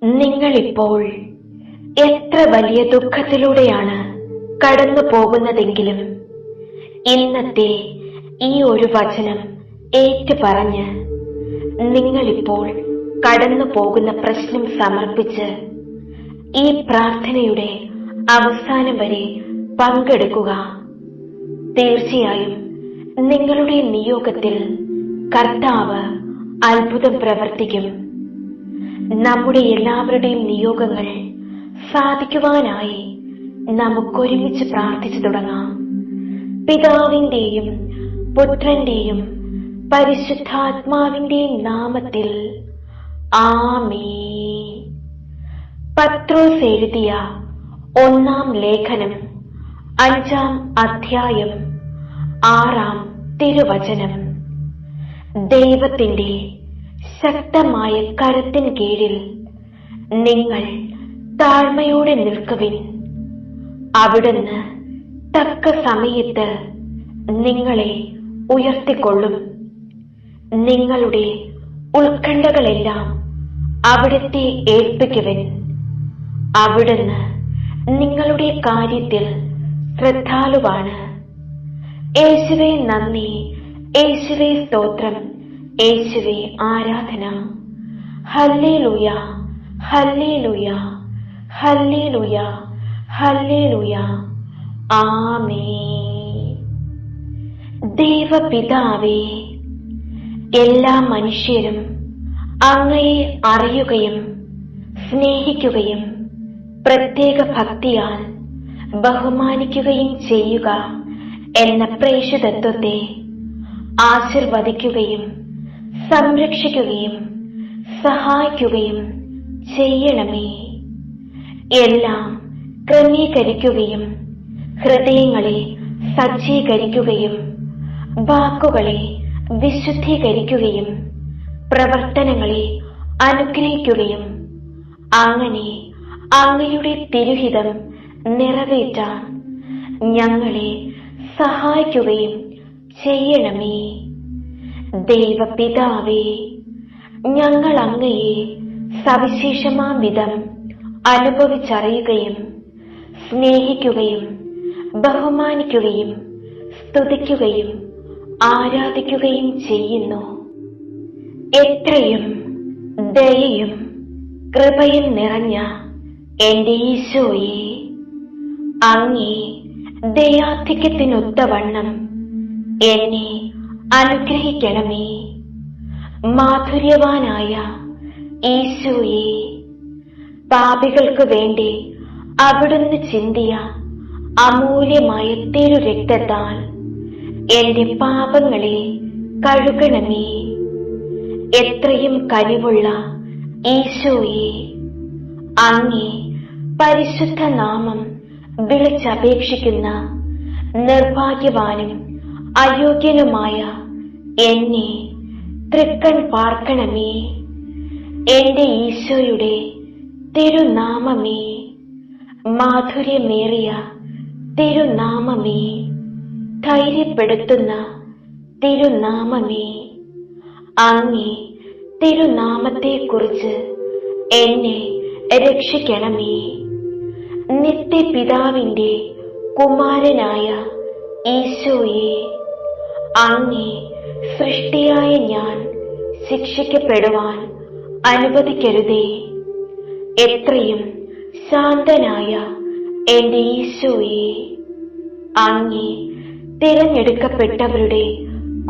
നിങ്ങളിപ്പോൾ എത്ര വലിയ ദുഃഖത്തിലൂടെയാണ് കടന്നു പോകുന്നതെങ്കിലും ഇന്നത്തെ ഈ ഒരു വചനം ഏറ്റുപറഞ്ഞ് നിങ്ങളിപ്പോൾ കടന്നു പോകുന്ന പ്രശ്നം സമർപ്പിച്ച് ഈ പ്രാർത്ഥനയുടെ അവസാനം വരെ പങ്കെടുക്കുക. തീർച്ചയായും നിങ്ങളുടെ നിയോഗത്തിൽ കർത്താവ് അത്ഭുതം പ്രവർത്തിക്കും. നമ്മുടെ എല്ലാവരുടെയും നിയോഗങ്ങൾ സാധിക്കുവാനായി നമുക്കൊരുമിച്ച് പ്രാർത്ഥിച്ചു തുടങ്ങാം. പിതാവിന്റെയും പുത്രന്റെയും പരിശുദ്ധാത്മാവിന്റെയും നാമത്തിൽ ആമേൻ. പത്രോസ് എഴുതിയ 1-ാം ലേഖനം 5-ാം അധ്യായം 6-ാം തിരുവചനം. ദൈവത്തിന്റെ ശക്തമായ കരത്തിൻ കീഴിൽ നിങ്ങൾ താഴ്മയോടെ നിൽക്കുവിൻ. അവിടുന്ന് തക്ക സമയത്ത് നിങ്ങളെ ഉയർത്തിക്കൊള്ളും. നിങ്ങളുടെ ഉത്കണ്ഠകളെല്ലാം അവിടുത്തെ ഏൽപ്പിക്കുവിൻ. അവിടുന്ന് നിങ്ങളുടെ കാര്യത്തിൽ ശ്രദ്ധാലുവാണ്. യേശുവേ നന്ദി, യേശുവേ സ്തോത്രം, യേശുവേ ആരാധന. ഹല്ലേലൂയ, ഹല്ലേലൂയ, ഹല്ലേലൂയ, ഹല്ലേലൂയ. ആമേൻ. ദൈവപിതാവേ, എല്ലാ മനുഷ്യരും അങ്ങയെ അറിയുകയും സ്നേഹിക്കുകയും പ്രത്യേക ഭക്തിയാൽ ബഹുമാനിക്കുകയും ചെയ്യുക എന്ന പ്രേഷിതത്വത്തെ ആശീർവദിക്കുകയും സംരക്ഷിക്കുകയും സഹായിക്കുകയും ചെയ്യണമേ. എല്ലാം ക്രമീകരിക്കുകയും ഹൃദയങ്ങളെ സജ്ജീകരിക്കുകയും വാക്കുകളെ വിശുദ്ധീകരിക്കുകയും പ്രവർത്തനങ്ങളെ അനുഗ്രഹിക്കുകയും അങ്ങനെ അങ്ങയുടെ തിരുഹിതം നിറവേറ്റാൻ ഞങ്ങളെ സഹായിക്കുകയും ചെയ്യണമേ. ദൈവപിതാവേ, ഞങ്ങൾ അങ്ങയെ സവിശേഷമാം വിധം അനുഭവിച്ചറിയുകയും സ്നേഹിക്കുകയും ബഹുമാനിക്കുകയും സ്തുതിക്കുകയും ആരാധിക്കുകയും ചെയ്യുന്നു. എത്രയും ദയയും കൃപയും നിറഞ്ഞ എന്റെ ഈശോയെ, അങ്ങേ ദയാധിക്യത്തിനൊത്തവണ്ണം എന്നെ അനുഗ്രഹിക്കണമേ. മാധുര്യവാനായ ഈശോയെ, പാപികൾക്ക് വേണ്ടി അവിടുന്ന് ചിന്തിയ അമൂല്യമായ തിരുരക്തത്താൽ എന്റെ പാപങ്ങളെ കഴുകണമേ. എത്രയും കനിവുള്ള ഈശോയെ, അങ്ങേ പരിശുദ്ധ നാമം വിളിച്ചപേക്ഷിക്കുന്ന നിർഭാഗ്യവാനും അയോഗ്യനുമായ എന്നെ തൃക്കൺ പാർക്കണമേ. എന്റെ ഈശോയുടെ തിരുനാമമേ, മാധുര്യമേറിയ തിരുനാമമേ, ധൈര്യപ്പെടുത്തുന്ന തിരുനാമമേ, അങ്ങേ തിരുനാമത്തെക്കുറിച്ച് എന്നെ രക്ഷിക്കണമേ. നിത്യപിതാവിന്റെ കുമാരനായ ഈശോയെ, അങ്ങേ സൃഷ്ടിയായ ഞാൻ ശിക്ഷിക്കപ്പെടുവാൻ അനുവദിക്കരുതേ. എത്രയും ശാന്തനായ എന്റെ ഈശോയെ, അങ്ങേ തിരഞ്ഞെടുക്കപ്പെട്ടവരുടെ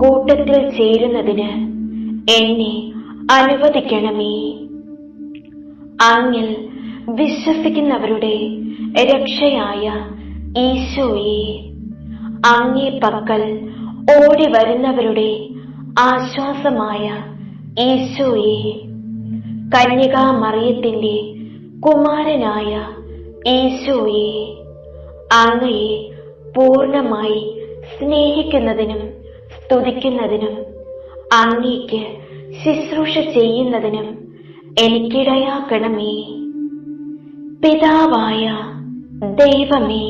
കൂട്ടത്തിൽ ചേരുന്നതിന് എന്നെ അനുവദിക്കണമേ. അങ്ങിൽ വിശ്വസിക്കുന്നവരുടെ രക്ഷയായ ഈശോയെ, അങ്ങേ പക്കൽ ഓടി വരുന്നവരുടെ ആശ്വാസമായ ഈശോയെ, കന്യകാമറിയത്തിന്റെ കുമാരനായ ഈശോയെ, അങ്ങയെ പൂർണ്ണമായി സ്നേഹിക്കുന്നതിനും സ്തുതിക്കുന്നതിനും അങ്ങേക്ക് ശുശ്രൂഷ ചെയ്യുന്നതിനും എനിക്കിടയാക്കണമേ. പിതാവായ ദൈവമേ,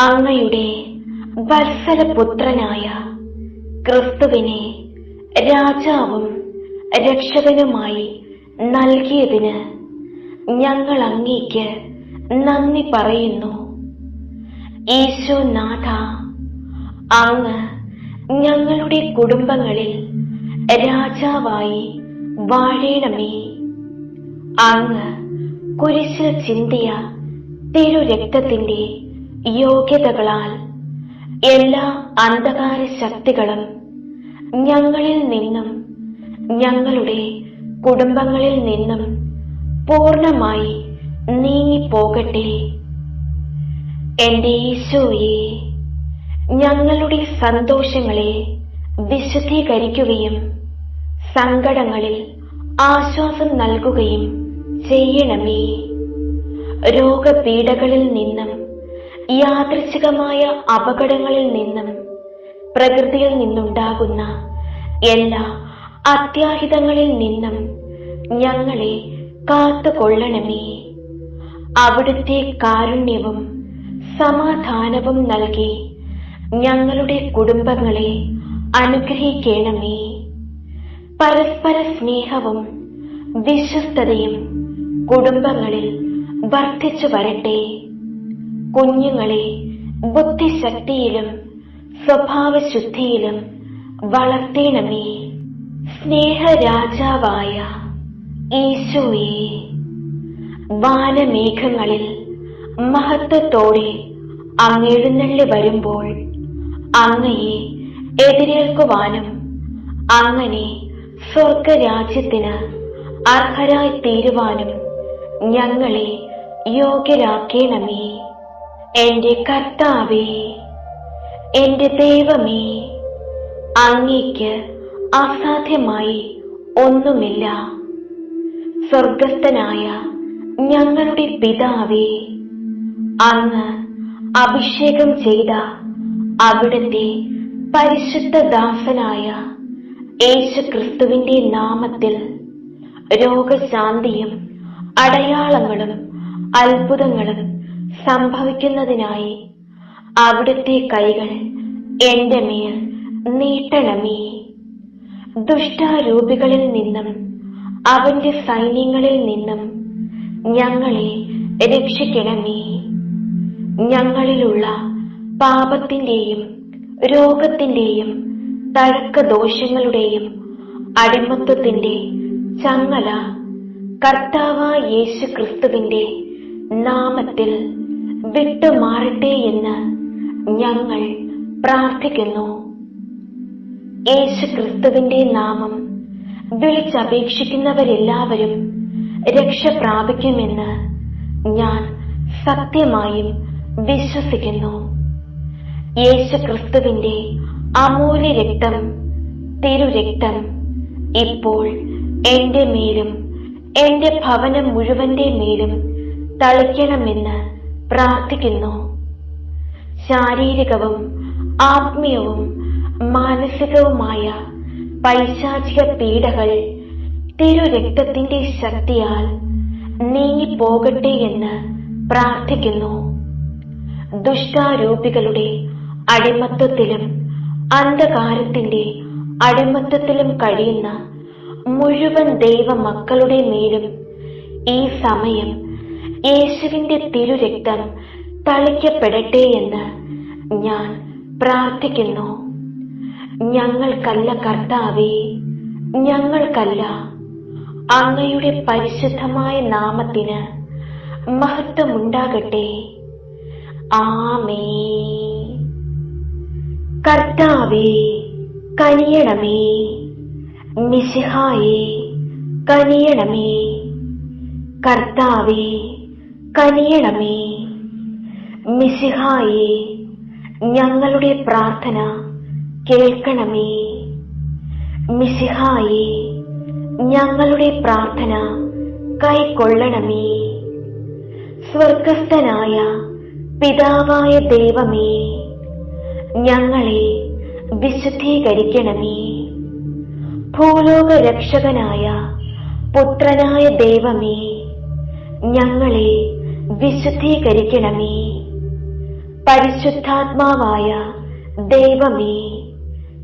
അങ്ങയുടെ വത്സലപുത്രനായ ക്രിസ്തുവിനെ രാജാവും രക്ഷകനുമായി നൽകിയതിന് ഞങ്ങൾ അങ്ങേക്ക് നന്ദി പറയുന്നു. ഈശോനാഥ, അങ്ങ് ഞങ്ങളുടെ കുടുംബങ്ങളിൽ രാജാവായി വാഴണമേ. അങ്ങ് കുരിശിൽ ചിന്തിയ തിരുരക്തത്തിന്റെ യോഗ്യതകളാൽ എല്ലാ അന്ധകാര ശക്തികളും ഞങ്ങളിൽ നിന്നും ഞങ്ങളുടെ കുടുംബങ്ങളിൽ നിന്നും പൂർണ്ണമായി നീങ്ങിപ്പോകട്ടെ. എന്റെ ഈശോയെ, ഞങ്ങളുടെ സന്തോഷങ്ങളെ വിശുദ്ധീകരിക്കുകയും സങ്കടങ്ങളിൽ ആശ്വാസം നൽകുകയും ചെയ്യണമേ. രോഗപീഡകളിൽ നിന്നും യാദൃച്ഛികമായ അപകടങ്ങളിൽ നിന്നും പ്രകൃതിയിൽ നിന്നുണ്ടാകുന്ന എല്ലാ അത്യാഹിതങ്ങളിൽ നിന്നും ഞങ്ങളെ കാത്തുകൊള്ളണമേ. അവിടുത്തെ കാരുണ്യവും സമാധാനവും നൽകി ഞങ്ങളുടെ കുടുംബങ്ങളെ അനുഗ്രഹിക്കണമേ. പരസ്പര സ്നേഹവും വിശ്വസ്തതയും കുടുംബങ്ങളിൽ വർദ്ധിച്ചു വരട്ടെ. കുഞ്ഞുങ്ങളെ ബുദ്ധിശക്തിയിലും സ്വഭാവശുദ്ധിയിലും വളർത്തേണമേ. സ്നേഹരാജാവായ ഈശോയെ, വാനമേഘങ്ങളിൽ മഹത്വത്തോടെ അങ്ങെഴുന്നള്ളി വരുമ്പോൾ അങ്ങയെ എതിരേൽക്കുവാനും അങ്ങനെ സ്വർഗരാജ്യത്തിന് അർഹരായി തീരുവാനും ഞങ്ങളെ യോഗ്യരാക്കേണമേ. എന്റെ കർത്താവേ, എന്റെ ദൈവമേ, അങ്ങേക്ക് അസാധ്യമായി ഒന്നുമില്ല. സ്വർഗസ്ഥനായ ഞങ്ങളുടെ പിതാവേ, അങ്ങ് അഭിഷേകം ചെയ്ത അവിടുത്തെ പരിശുദ്ധദാസനായ യേശുക്രിസ്തുവിന്റെ നാമത്തിൽ രോഗശാന്തിയും അടയാളങ്ങളും അത്ഭുതങ്ങളും സംഭവിക്കുന്നതിനായി അവിടുത്തെ കൈകൾ എന്റെ മേൽ നീട്ടണമേ. ദുഷ്ടാരൂപികളിൽ നിന്നും അവന്റെ സൈന്യങ്ങളിൽ നിന്നും ഞങ്ങളെ രക്ഷിക്കണമേ. ഞങ്ങളിലുള്ള പാപത്തിന്റെയും രോഗത്തിന്റെയും തഴക്കദോഷങ്ങളുടെയും അടിമത്വത്തിന്റെ ചങ്ങല കർത്താവായ യേശുക്രിസ്തുവിന്റെ നാമത്തിൽ വിട്ടുമാറട്ടെ എന്ന് ഞങ്ങൾ പ്രാർത്ഥിക്കുന്നു. യേശുക്രിസ്തുവിന്റെ നാമം വിളിച്ചപേക്ഷിക്കുന്നവരെല്ലാവരും രക്ഷ പ്രാപിക്കുമെന്ന് ഞാൻ സത്യമായും വിശ്വസിക്കുന്നു. യേശുക്രിസ്തുവിന്റെ അമൂല്യ രക്തം, തിരുരക്തം ഇപ്പോൾ എന്റെ മേലും എന്റെ ഭവനം മുഴുവന്റെ മേലും തളിക്കണമെന്ന് പ്രാർത്ഥിക്കുന്നു. ശാരീരികവും ആത്മീയവും മാനസികവുമായ പൈശാചിക പീഡകൾ തിരുരക്തത്തിന്റെ ശക്തിയാൽ നീങ്ങിപ്പോകട്ടെ എന്ന് പ്രാർത്ഥിക്കുന്നു. ദുഷ്ടാരൂപികളുടെ അടിമത്വത്തിലും അന്ധകാരത്തിന്റെ അടിമത്വത്തിലും കഴിയുന്ന മുഴുവൻ ദൈവമക്കളുടെ മേലും ഈ സമയം യേശുവിന്റെ തിരുരക്തം തളിക്കപ്പെടട്ടെ എന്ന് ഞാൻ പ്രാർത്ഥിക്കുന്നു. ഞങ്ങൾക്കല്ല കർത്താവേ, ഞങ്ങൾക്കല്ല, അങ്ങയുടെ പരിശുദ്ധമായ നാമത്തിന് മഹത്വമുണ്ടാകട്ടെ. ആമേൻ. കർത്താവേ, കനിയണമേ. മിശിഹായേ, കനിയണമേ. കർത്താവേ, കനിയണമേ. മിശിഹായേ, ഞങ്ങളുടെ പ്രാർത്ഥന കേൾക്കണമേ. മിശിഹായേ, ഞങ്ങളുടെ പ്രാർത്ഥന കൈക്കൊള്ളണമേ. സ്വർഗസ്ഥനായ പിതാവായ ദൈവമേ, ഞങ്ങളെ വിശുദ്ധീകരിക്കണമേ. ഭൂലോക രക്ഷകനായ പുത്രനായ ദൈവമേ, ഞങ്ങളെ വിശുദ്ധീകരിക്കണമേ. പരിശുദ്ധാത്മാവായ ദൈവമേ,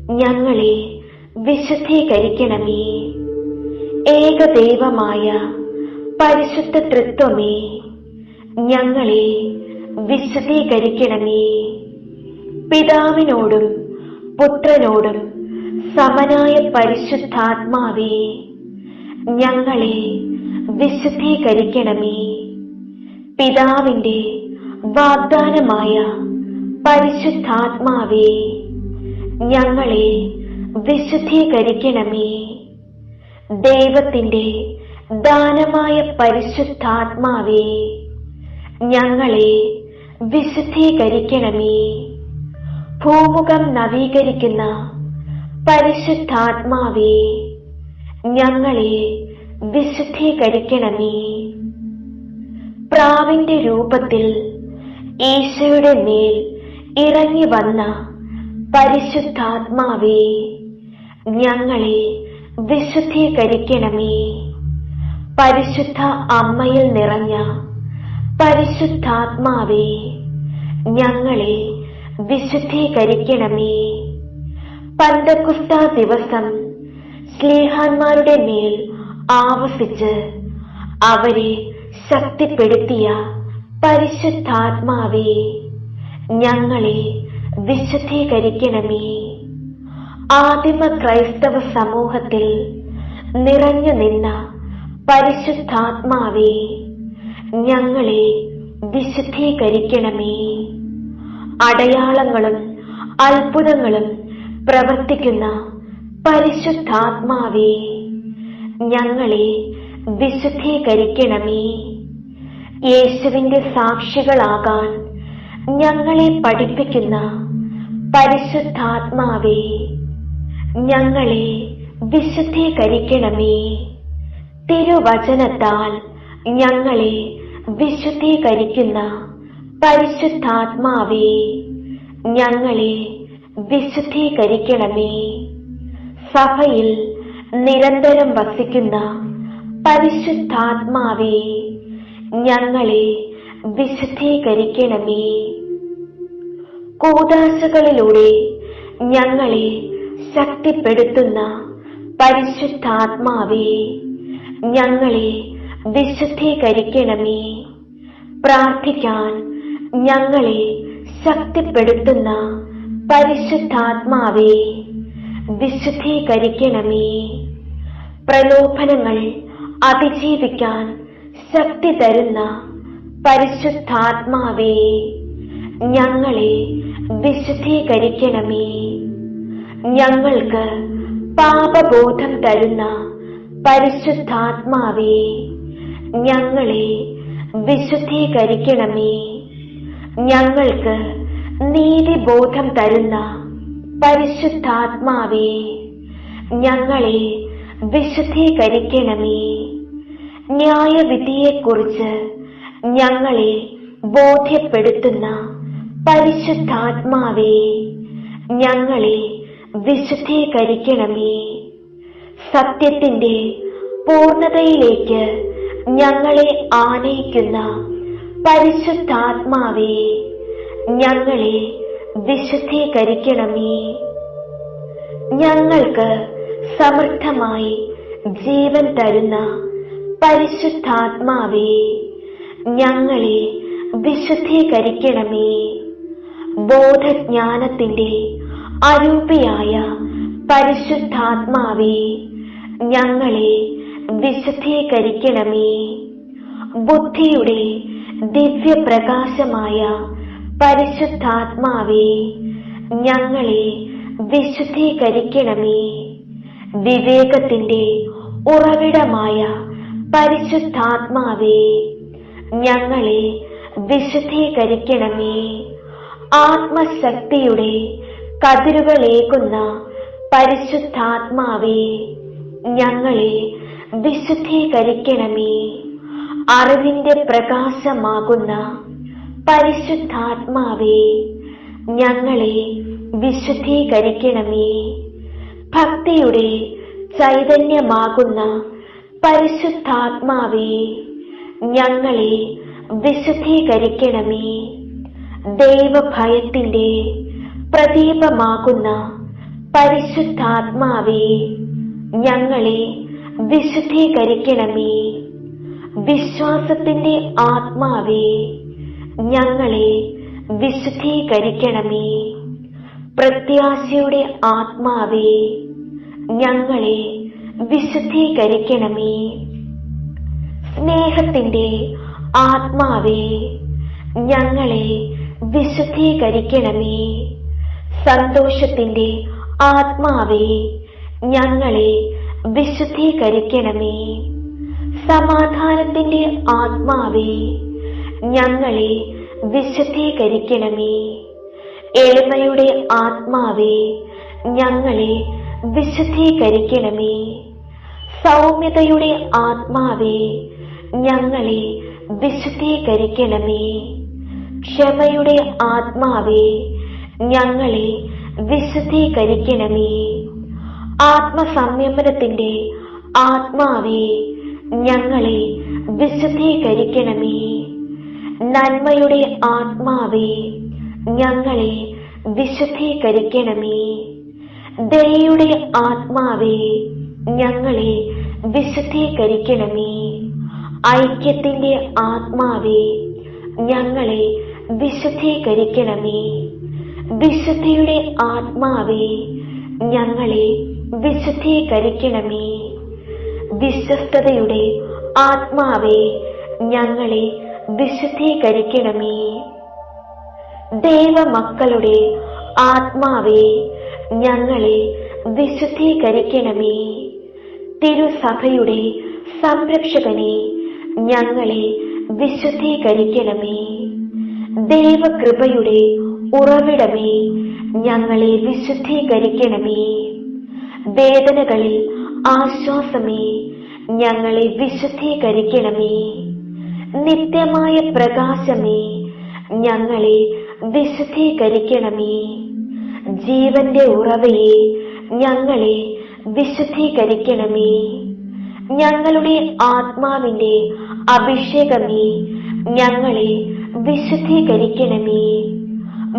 ഞങ്ങളെ വിശുദ്ധീകരിക്കണമേ. ഏകദൈവമായ പരിശുദ്ധ തൃത്വമേ, ഞങ്ങളെ വിശുദ്ധീകരിക്കണമേ. പിതാവിനോടും പുത്രനോടും സമനായ പരിശുദ്ധാത്മാവേ, ഞങ്ങളെ വിശുദ്ധീകരിക്കണമേ. പിതാവിന്റെ വാഗ്ദാനമായ പരിശുദ്ധാത്മാവേ, ഞങ്ങളെ വിശുദ്ധീകരിക്കണമേ. ദൈവത്തിന്റെ ദാനമായ പരിശുദ്ധാത്മാവേ, ഞങ്ങളെ വിശുദ്ധീകരിക്കണമേ. ഭൂമുഖം നവീകരിക്കുന്ന പരിശുദ്ധാത്മാവേ, ഞങ്ങളെ വിശുദ്ധീകരിക്കണമേ. പ്രാവിന്റെ രൂപത്തിൽ ഈശോയുടെ മേൽ ഇറങ്ങി വന്ന പരിശുദ്ധാത്മാവേ, ഞങ്ങളെ വിശുദ്ധീകരിക്കണമേ. പരിശുദ്ധ അമ്മയിൽ നിറഞ്ഞ പരിശുദ്ധാത്മാവേ, ഞങ്ങളെ വിശുദ്ധീകരിക്കണമേ. പന്തക്കുസ്ത ദിവസം ശ്ലീഹാന്മാരുടെ മേൽ ആവസിച്ച് അവരെ ശക്തിപ്പെടുത്തിയ പരിശുദ്ധാത്മാവേ, ഞങ്ങളെ വിശുദ്ധീകരിക്കണമേ. ആദിമ ക്രൈസ്തവ സമൂഹത്തിൽ നിറഞ്ഞു നിന്ന പരിശുദ്ധാത്മാവേ, ഞങ്ങളെ വിശുദ്ധീകരിക്കണമേ. അടയാളങ്ങളും അത്ഭുതങ്ങളും പ്രവർത്തിക്കുന്ന പരിശുദ്ധാത്മാവേ, ഞങ്ങളെ വിശുദ്ധീകരിക്കണമേ. യേശുവിന്റെ സാക്ഷികളാകാൻ ഞങ്ങളെ പഠിപ്പിക്കുന്ന പരിശുദ്ധാത്മാവേ, ഞങ്ങളെ വിശുദ്ധീകരിക്കണമേ. തിരുവചനത്താൽ ഞങ്ങളെ വിശുദ്ധീകരിക്കുന്ന പരിശുദ്ധാത്മാവേ, ഞങ്ങളെ വിശുദ്ധീകരിക്കണമേ. സഭയിൽ നിരന്തരം വസിക്കുന്ന പരിശുദ്ധാത്മാവേ, ഞങ്ങളെ വിശുദ്ധീകരിക്കണമേ. കൂദാശകളിലൂടെ ഞങ്ങളെ ശക്തിപ്പെടുത്തുന്ന പരിശുദ്ധാത്മാവേ, ഞങ്ങളെ വിശുദ്ധീകരിക്കണമേ. പ്രാർത്ഥിക്കാൻ ഞങ്ങളെ ശക്തിപ്പെടുത്തുന്ന പരിശുദ്ധാത്മാവേ, വിശുദ്ധീകരിക്കണമേ. പ്രലോഭനങ്ങൾ അതിജീവിക്കാൻ ശക്തി തരുന്ന പരിശുദ്ധാത്മാവേ, ഞങ്ങളെ വിശുദ്ധീകരിക്കണമേ. ഞങ്ങൾക്ക് പാപബോധം തരുന്ന പരിശുദ്ധാത്മാവേ, ഞങ്ങളെ വിശുദ്ധീകരിക്കണമേ. ഞങ്ങൾക്ക് നീതിബോധം തരുന്ന പരിശുദ്ധാത്മാവേ, ഞങ്ങളെ വിശുദ്ധീകരിക്കണമേ. ന്യായവിധിയെക്കുറിച്ച് ഞങ്ങളെ ബോധ്യപ്പെടുത്തുന്ന പരിശുദ്ധാത്മാവേ, ഞങ്ങളെ വിശുദ്ധീകരിക്കണമേ. സത്യത്തിന്റെ പൂർണ്ണതയിലേക്ക് ഞങ്ങളെ ആനയിക്കുന്ന പരിശുദ്ധാത്മാവേ, ഞങ്ങളെ വിശുദ്ധീകരിക്കണമേ. ഞങ്ങൾക്ക് സമൃദ്ധമായി ജീവൻ തരുന്ന പരിശുദ്ധാത്മാവേ, ഞങ്ങളെ വിശുദ്ധീകരിക്കണമേ. ബോധജ്ഞാനത്തിന്റെ അരൂപിയായ പരിശുദ്ധാത്മാവേ, ഞങ്ങളെ വിശുദ്ധീകരിക്കണമേ. ബുദ്ധിയുടെ ദിവ്യപ്രകാശമായ പരിശുദ്ധാത്മാവേ, ഞങ്ങളെ വിശുദ്ധീകരിക്കണമേ. വിവേകത്തിന്റെ ഉറവിടമായ പരിശുദ്ധാത്മാവേ, ഞങ്ങളെ വിശുദ്ധീകരിക്കണമേ. ആത്മശക്തിയുടെ കതിരുകളേകുന്ന പരിശുദ്ധാത്മാവേ, ഞങ്ങളെ വിശുദ്ധീകരിക്കണമേ. അറിവിന്റെ പ്രകാശമാകുന്ന പരിശുദ്ധാത്മാവേ, ഞങ്ങളെ വിശുദ്ധീകരിക്കണമേ. ഭക്തിയുടെ ചൈതന്യമാകുന്ന പരിശുദ്ധാത്മാവേ, ഞങ്ങളെ വിശുദ്ധീകരിക്കണമേ. ദൈവഭയത്തിന്റെ പ്രദീപമാകുന്ന പരിശുദ്ധാത്മാവേ, ഞങ്ങളെ വിശുദ്ധീകരിക്കണമേ. വിശ്വാസത്തിന്റെ ആത്മാവേ, ഞങ്ങളെ വിശുദ്ധീകരിക്കണമേ. പ്രത്യാശയുടെ ആത്മാവേ, ഞങ്ങളെ വിശുദ്ധീകരിക്കണമേ. സ്നേഹത്തിന്റെ ആത്മാവേ, ഞങ്ങളെ വിശുദ്ധീകരിക്കണമേ. സന്തോഷത്തിന്റെ ആത്മാവേ, ഞങ്ങളെ വിശുദ്ധീകരിക്കണമേ. സമാധാനത്തിന്റെ ആത്മാവേ, ഞങ്ങളെ വിശുദ്ധീകരിക്കണമേ. എളിമയുടെ ആത്മാവേ, ഞങ്ങളെ വിശുദ്ധീകരിക്കണമേ. സൗമ്യതയുടെ ആത്മാവേ, ഞങ്ങളെ വിശുദ്ധീകരിക്കണമേ. ക്ഷമയുടെ ആത്മാവേ, ഞങ്ങളെ വിശുദ്ധീകരിക്കണമേ. ആത്മസംയമനത്തിന്റെ ആത്മാവേ, ഞങ്ങളെ വിശുദ്ധീകരിക്കണമേ. നന്മയുടെ ആത്മാവേ, ഞങ്ങളെ വിശുദ്ധീകരിക്കണമേ. ദയയുടെ ആത്മാവേ, ഞങ്ങളെ വിശുദ്ധീകരിക്കണമേ. ഐക്യത്തിന്റെ ആത്മാവേ, ഞങ്ങളെ വിശുദ്ധീകരിക്കണമേ. വിശുദ്ധിയുടെ ആത്മാവേ, ഞങ്ങളെ വിശുദ്ധീകരിക്കണമേ. വിശ്വസ്തതയുടെ ആത്മാവേ, ഞങ്ങളെ വിശുദ്ധീകരിക്കണമേ. ദൈവമക്കളുടെ ആത്മാവേ, ഞങ്ങളെ വിശുദ്ധീകരിക്കണമേ. തിരുസഭയുടെ സംരക്ഷകനെ, ഞങ്ങളെ വിശുദ്ധീകരിക്കണമേ. ദൈവകൃപയുടെ ഉറവിടമേ, ഞങ്ങളെ വിശുദ്ധീകരിക്കണമേ. വേദനകളിൽ ആശ്വാസമേ, ഞങ്ങളെ വിശുദ്ധീകരിക്കണമേ. നിത്യമായ പ്രകാശമേ, ഞങ്ങളെ വിശുദ്ധീകരിക്കണമേ. ജീവന്റെ ഉറവയെ, ഞങ്ങളെ വിശുദ്ധീകരിക്കണമേ. ഞങ്ങളുടെ ആത്മാവിന്റെ അഭിഷേകമേ, ഞങ്ങളെ വിശുദ്ധീകരിക്കണമേ.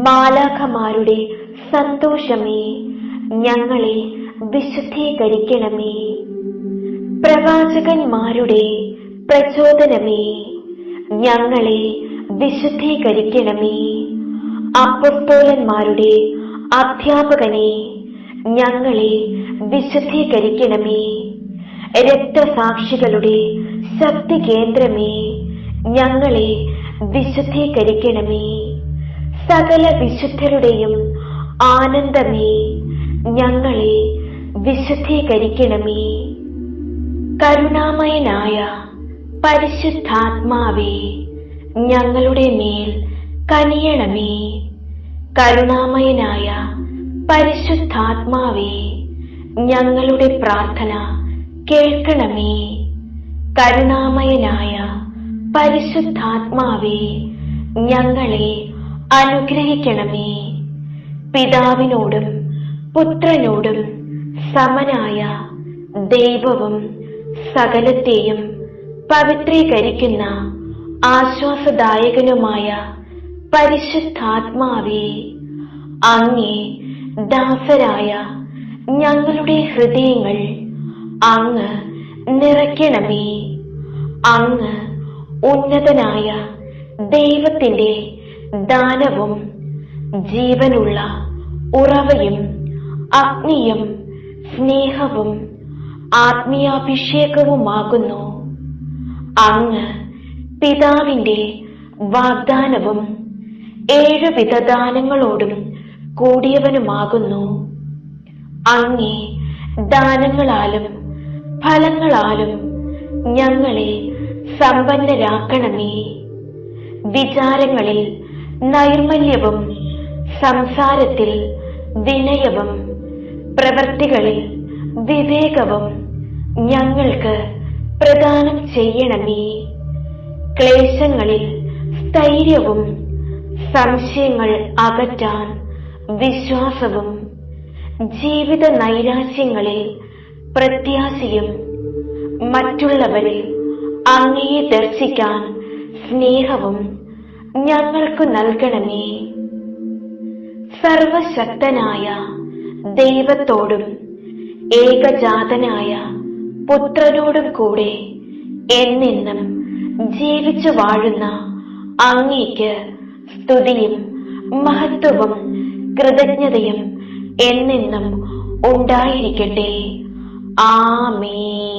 മാലാഖമാരുടെ സന്തോഷമേ, ഞങ്ങളെ വിശുദ്ധീകരിക്കണമേ. പ്രവാചകന്മാരുടെ പ്രചോദനമേ, ഞങ്ങളെ വിശുദ്ധീകരിക്കണമേ. അപ്പൊസ്തലന്മാരുടെ അധ്യാപകനെ, ഞങ്ങളെ വിശുദ്ധീകരിക്കണമേ. രക്തസാക്ഷികളുടെ ശക്തി കേന്ദ്രമേ, ഞങ്ങളെ വിശുദ്ധീകരിക്കണമേ. സകല വിശുദ്ധരുടെയും ആനന്ദമേ, ഞങ്ങളെ വിശുദ്ധീകരിക്കണമേ. കരുണാമയനായ പരിശുദ്ധാത്മാവേ, ഞങ്ങളുടെ മേൽ കനിയണമേ. കരുണാമയനായ പരിശുദ്ധാത്മാവേ, ഞങ്ങളുടെ പ്രാർത്ഥന കേൾക്കണമേ. കരുണാമയനായ പരിശുദ്ധാത്മാവേ, ഞങ്ങളെ അനുഗ്രഹിക്കണമേ. പിതാവിനോടും പുത്രനോടും സമനായ ദൈവവും സകലത്തെയും പവിത്രീകരിക്കുന്ന ആശ്വാസദായകനുമായ പരിശുദ്ധാത്മാവേ, അങ്ങേ ദാസരായ ഞങ്ങളുടെ ഹൃദയങ്ങൾ അങ്ങ് നിറയ്ക്കണമേ. അങ്ങ് ഉന്നതനായ ദൈവത്തിന്റെ ദാനവും ജീവനുള്ള ഉറവയും അഗ്നിയും സ്നേഹവും ആത്മീയാഭിഷേകവുമാകുന്നു. അങ്ങ് പിതാവിന്റെ വാഗ്ദാനവും 7 വിധദാനങ്ങളോടും കൂടിയവനുമാകുന്നു. അങ്ങേ ദാനങ്ങളാലും ഫലങ്ങളാലും ഞങ്ങളെ സമ്പന്നരാക്കണമേ. വിചാരങ്ങളിൽ നൈർമല്യവും സംസാരത്തിൽ വിനയവും പ്രവൃത്തികളിൽ വിവേകവും ഞങ്ങൾക്ക് പ്രദാനം ചെയ്യണമേ. ക്ലേശങ്ങളിൽ സ്ഥൈര്യവും സംശയങ്ങൾ അകറ്റാൻ വിശ്വാസവും ജീവിത നൈരാശ്യങ്ങളിൽ പ്രത്യാശയും മറ്റുള്ളവരിൽ അങ്ങയെ ദർശിക്കാൻ സ്നേഹവും ഞങ്ങൾക്ക് നൽകണമേ. സർവശക്തനായ ദൈവത്തോടും ഏകജാതനായ പുത്രനോടും കൂടെ എന്നെന്നും ജീവിച്ചു വാഴുന്ന അങ്ങേക്ക് സ്തുതിയും മഹത്വവും കൃതജ്ഞതയും എന്നെന്നും ഉണ്ടായിരിക്കട്ടെ. ആമേൻ.